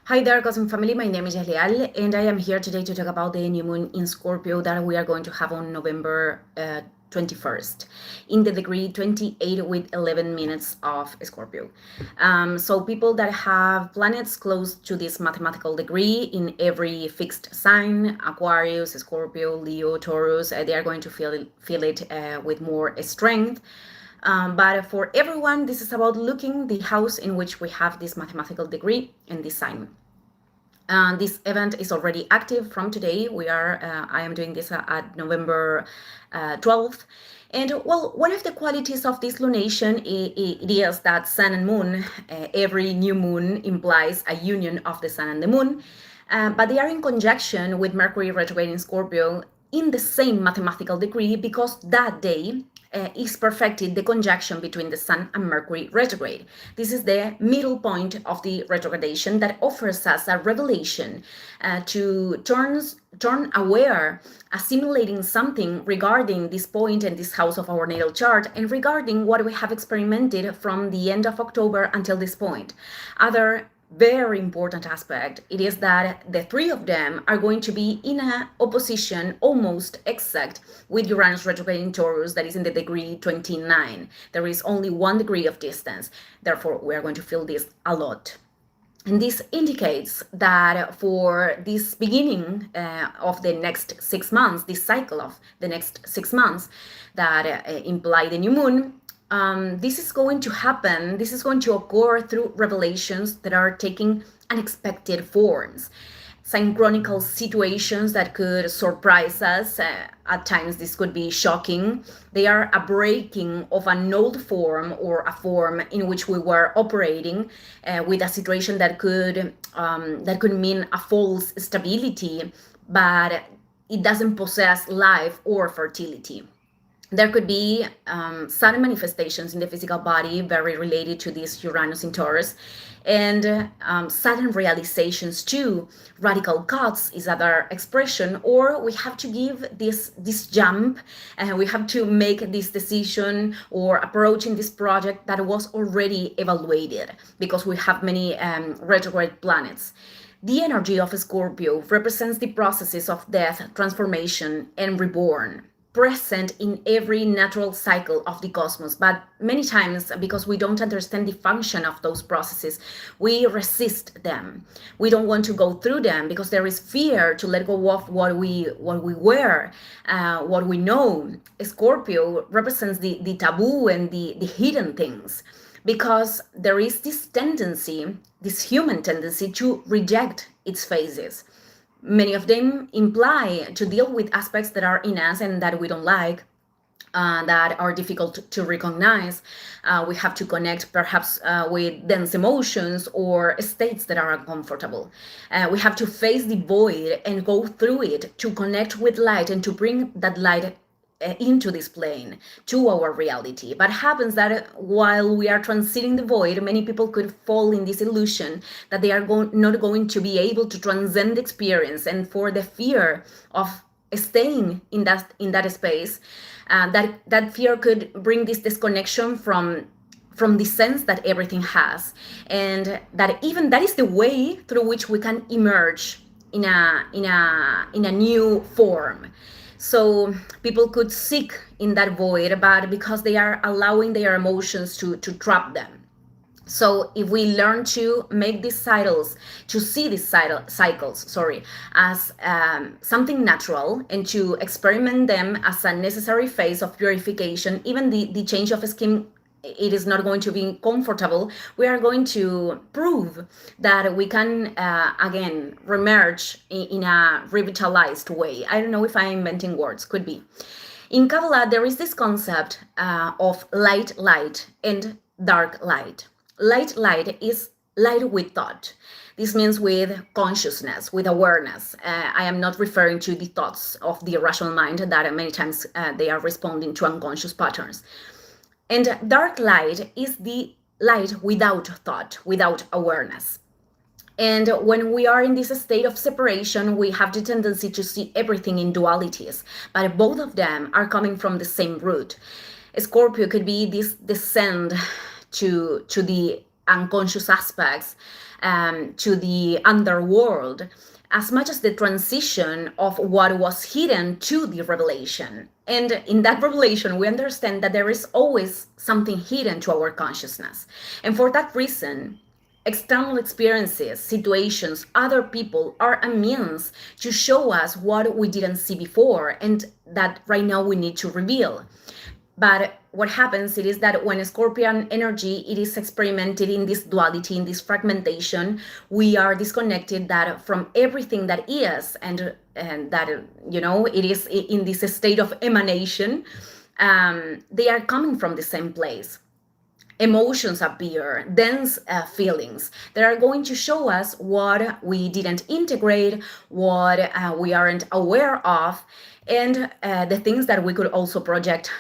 Hi there, Cosmic Family. My name is Elial, and I am here today to talk about the new moon in Scorpio that we are going to have on November 21st in the degree 28 with 11 minutes of Scorpio. So people that have planets close to this mathematical degree in every fixed sign, Aquarius, Scorpio, Leo, Taurus, they are going to feel it with more strength. But for everyone, this is about looking the house in which we have this mathematical degree and this sign. This event is already active from today. I am doing this at November 12th. And well, one of the qualities of this lunation it is that sun and moon, every new moon implies a union of the sun and the moon, but they are in conjunction with Mercury retrograde in Scorpio in the same mathematical degree because that day is perfected the conjunction between the Sun and Mercury retrograde. This is the middle point of the retrogradation that offers us a revelation to turn aware, assimilating something regarding this point and this house of our natal chart and regarding what we have experimented from the end of October until this point. Other very important aspect it is that the three of them are going to be in a opposition almost exact with Uranus retrograde in Taurus that is in the degree 29. There is only 1 degree of distance, therefore we are going to feel this a lot. And this indicates that for this beginning of the next 6 months, this cycle of the next 6 months that imply the new moon, this is going to happen, this is going to occur through revelations that are taking unexpected forms. Synchronical situations that could surprise us. At times, this could be shocking. They are a breaking of an old form or a form in which we were operating with a situation that could mean a false stability, but it doesn't possess life or fertility. There could be sudden manifestations in the physical body very related to this Uranus in Taurus, and sudden realizations too. Radical cuts is other expression, or we have to give this jump and we have to make this decision or approaching this project that was already evaluated because we have many retrograde planets. The energy of Scorpio represents the processes of death, transformation, and reborn, present in every natural cycle of the cosmos, but many times because we don't understand the function of those processes, we resist them. We don't want to go through them because there is fear to let go of what we were, what we know. Scorpio represents the taboo and the hidden things, because there is this tendency, this human tendency to reject its phases. Many of them imply to deal with aspects that are in us and that we don't like, that are difficult to recognize. We have to connect perhaps with dense emotions or states that are uncomfortable. We have to face the void and go through it to connect with light and to bring that light into this plane to our reality. But happens that while we are transiting the void, many people could fall in this illusion that they are not going to be able to transcend the experience, and for the fear of staying in that space, that fear could bring this disconnection from the sense that everything has, and that even that is the way through which we can emerge in a new form. So people could seek in that void, but because they are allowing their emotions to trap them. So if we learn to make these cycles, to see these cycles, as something natural, and to experiment them as a necessary phase of purification, even the change of skin, it is not going to be comfortable. We are going to prove that we can again remerge in a revitalized way. I don't know if I'm inventing words, could be. In Kabbalah, there is this concept of light and dark light. Light is light with thought. This means with consciousness, with awareness. I am not referring to the thoughts of the irrational mind that many times they are responding to unconscious patterns. And dark light is the light without thought, without awareness. And when we are in this state of separation, we have the tendency to see everything in dualities, but both of them are coming from the same root. Scorpio could be this descent to the unconscious aspects to the underworld, as much as the transition of what was hidden to the revelation. And in that revelation, we understand that there is always something hidden to our consciousness. And for that reason, external experiences, situations, other people are a means to show us what we didn't see before and that right now we need to reveal. But what happens it is that when Scorpion energy it is experimented in this duality, in this fragmentation, we are disconnected that from everything that is, and that it is in this state of emanation. They are coming from the same place. Emotions appear, dense feelings that are going to show us what we didn't integrate, what we aren't aware of, and the things that we could also project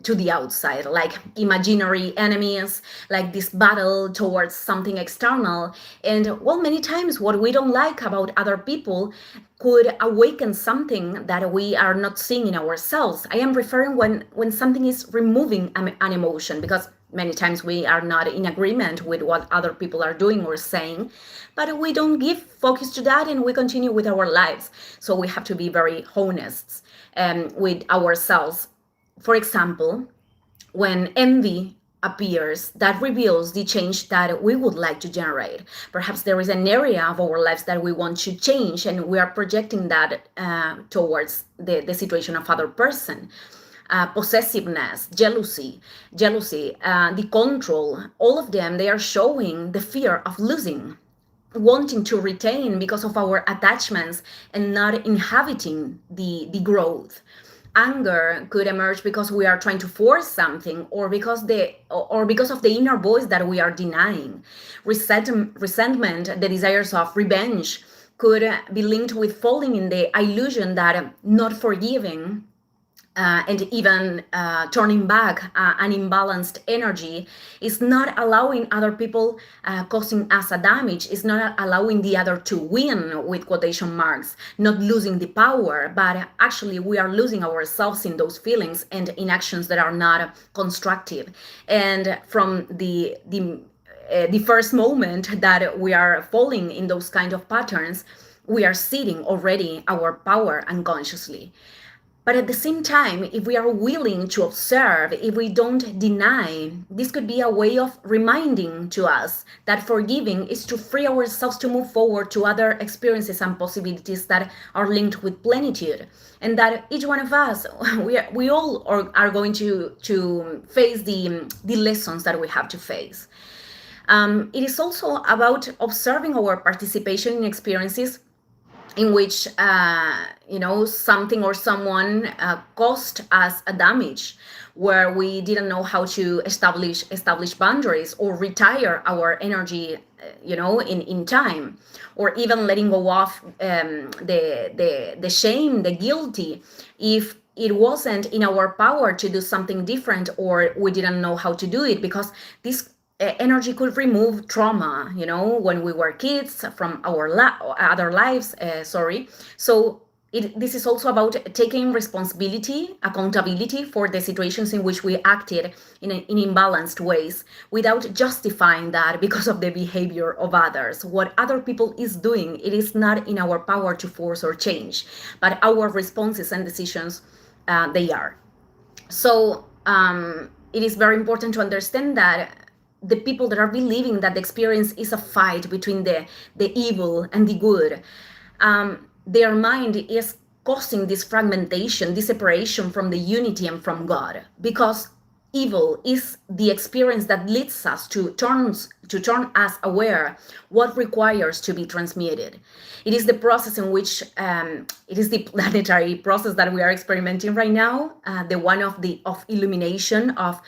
to the outside, like imaginary enemies, like this battle towards something external. And well, many times what we don't like about other people could awaken something that we are not seeing in ourselves. I am referring when something is removing an emotion, because many times we are not in agreement with what other people are doing or saying, but we don't give focus to that and we continue with our lives. So we have to be very honest with ourselves. For example, when envy appears, that reveals the change that we would like to generate. Perhaps there is an area of our lives that we want to change, and we are projecting that towards the situation of other person. Possessiveness, jealousy, the control, all of them, they are showing the fear of losing, wanting to retain because of our attachments and not inhabiting the growth. Anger could emerge because we are trying to force something, or because of the inner voice that we are denying. Resentment, the desires of revenge, could be linked with falling in the illusion that not forgiving and even turning back an imbalanced energy is not allowing other people causing us a damage, is not allowing the other to win, with quotation marks, not losing the power, but actually we are losing ourselves in those feelings and in actions that are not constructive. And from the first moment that we are falling in those kind of patterns, we are ceding already our power unconsciously. But at the same time, if we are willing to observe, if we don't deny, this could be a way of reminding to us that forgiving is to free ourselves to move forward to other experiences and possibilities that are linked with plenitude. And that each one of us, we all are going to face the lessons that we have to face. It is also about observing our participation in experiences in which something or someone caused us a damage, where we didn't know how to establish boundaries or retire our energy in time, or even letting go of the shame, the guilty, if it wasn't in our power to do something different, or we didn't know how to do it, because this energy could remove trauma, when we were kids from our other lives. So this is also about taking responsibility, accountability for the situations in which we acted in imbalanced ways, without justifying that because of the behavior of others. What other people is doing, it is not in our power to force or change, but our responses and decisions, they are. So it is very important to understand that the people that are believing that the experience is a fight between the evil and the good, their mind is causing this fragmentation, this separation from the unity and from God, because evil is the experience that leads us to turn us aware what requires to be transmuted. It is the process in which it is the planetary process that we are experimenting right now, the one of illumination, of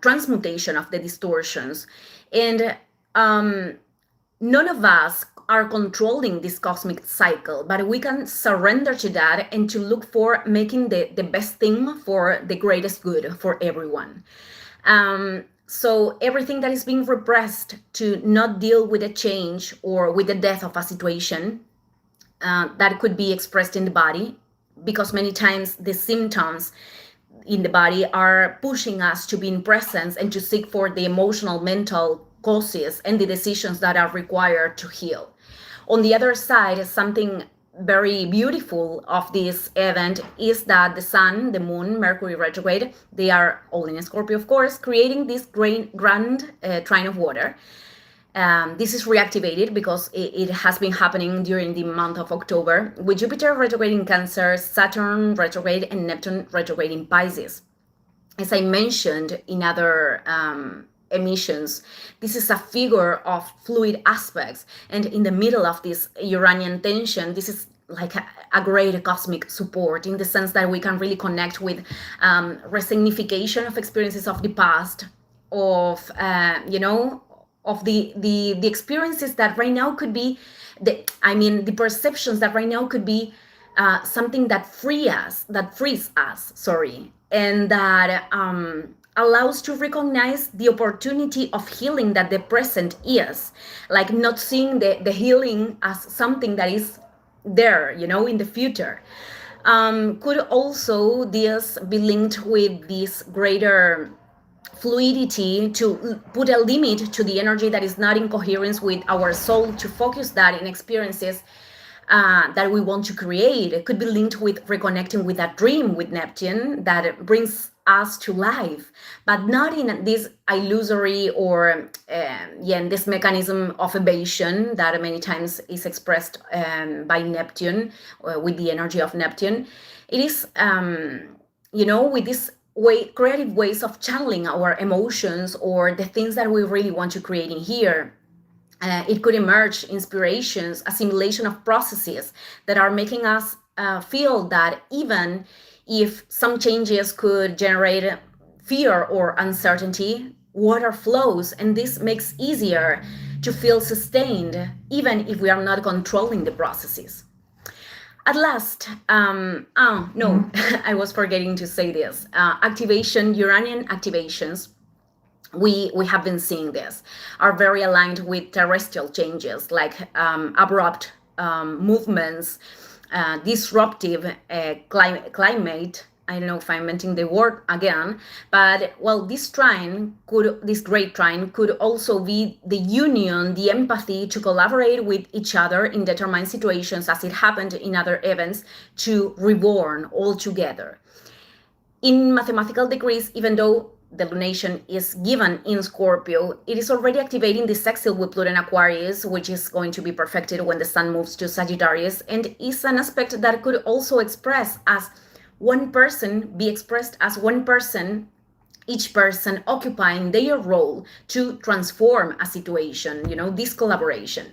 transmutation of the distortions. And none of us are controlling this cosmic cycle, but we can surrender to that and to look for making the best thing for the greatest good for everyone. So everything that is being repressed to not deal with a change or with the death of a situation, that could be expressed in the body, because many times the symptoms in the body are pushing us to be in presence and to seek for the emotional, mental causes and the decisions that are required to heal. On the other side, something very beautiful of this event is that the sun, the moon, Mercury retrograde, they are all in Scorpio, of course, creating this grand trine of water. This is reactivated because it has been happening during the month of October, with Jupiter retrograde in Cancer, Saturn retrograde, and Neptune retrograde in Pisces. As I mentioned in other emissions, this is a figure of fluid aspects. And in the middle of this Uranian tension, this is like a great cosmic support, in the sense that we can really connect with resignification of experiences of the past, of, of the experiences that right now could be, the perceptions that right now could be something that frees us, and that allows to recognize the opportunity of healing that the present is, like not seeing the healing as something that is there, in the future. Could also this be linked with this greater fluidity to put a limit to the energy that is not in coherence with our soul, to focus that in experiences that we want to create. It could be linked with reconnecting with that dream with Neptune that brings us to life, but not in this illusory or in this mechanism of evasion that many times is expressed by Neptune, with the energy of Neptune. It is, with this creative ways of channeling our emotions or the things that we really want to create in here. It could emerge inspirations, assimilation of processes that are making us feel that even if some changes could generate fear or uncertainty, water flows, and this makes easier to feel sustained, even if we are not controlling the processes. At last, I was forgetting to say this. Uranian activations, we have been seeing this, are very aligned with terrestrial changes, like abrupt movements, disruptive climate. I don't know if I'm mentioning the word again, but this great trine could also be the union, the empathy to collaborate with each other in determined situations, as it happened in other events, to reborn all together. In mathematical degrees, even though the lunation is given in Scorpio, it is already activating the sextile with Pluto in Aquarius, which is going to be perfected when the sun moves to Sagittarius, and is an aspect that could also be expressed as one person, each person occupying their role to transform a situation, this collaboration.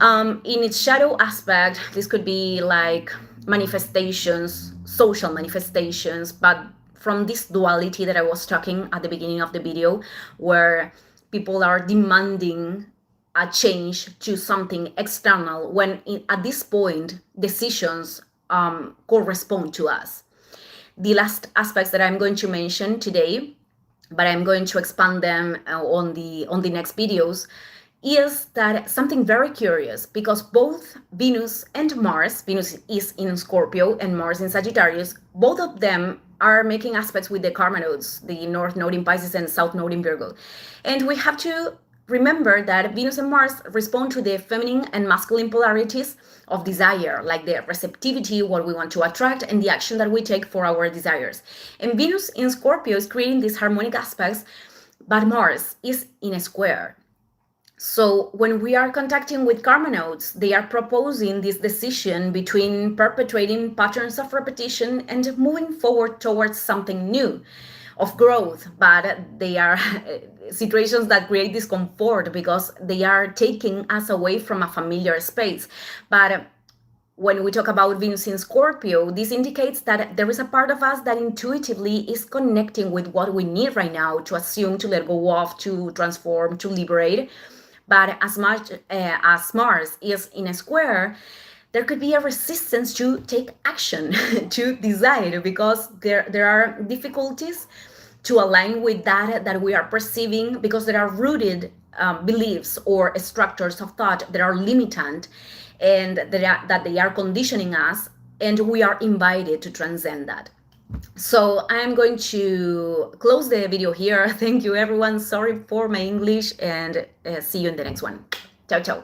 In its shadow aspect, this could be like manifestations, social manifestations, but from this duality that I was talking at the beginning of the video, where people are demanding a change to something external, when at this point decisions correspond to us. The last aspects that I'm going to mention today, but I'm going to expand them on the next videos, is that something very curious, because both Venus and Mars, Venus is in Scorpio and Mars in Sagittarius, both of them are making aspects with the karma nodes, the North Node in Pisces and South Node in Virgo. And we have to remember that Venus and Mars respond to the feminine and masculine polarities of desire, like the receptivity, what we want to attract, and the action that we take for our desires. And Venus in Scorpio is creating these harmonic aspects, but Mars is in a square. So when we are contacting with karma nodes, they are proposing this decision between perpetuating patterns of repetition and moving forward towards something new, of growth, but they are situations that create discomfort because they are taking us away from a familiar space. But when we talk about Venus in Scorpio, this indicates that there is a part of us that intuitively is connecting with what we need right now, to assume, to let go of, to transform, to liberate. But as much as Mars is in a square, there could be a resistance to take action, to decide, because there are difficulties to align with that we are perceiving, because there are rooted beliefs or structures of thought that are limitant, and that they are conditioning us, and we are invited to transcend that. So I'm going to close the video here. Thank you, everyone. Sorry for my English, and see you in the next one. Ciao, ciao.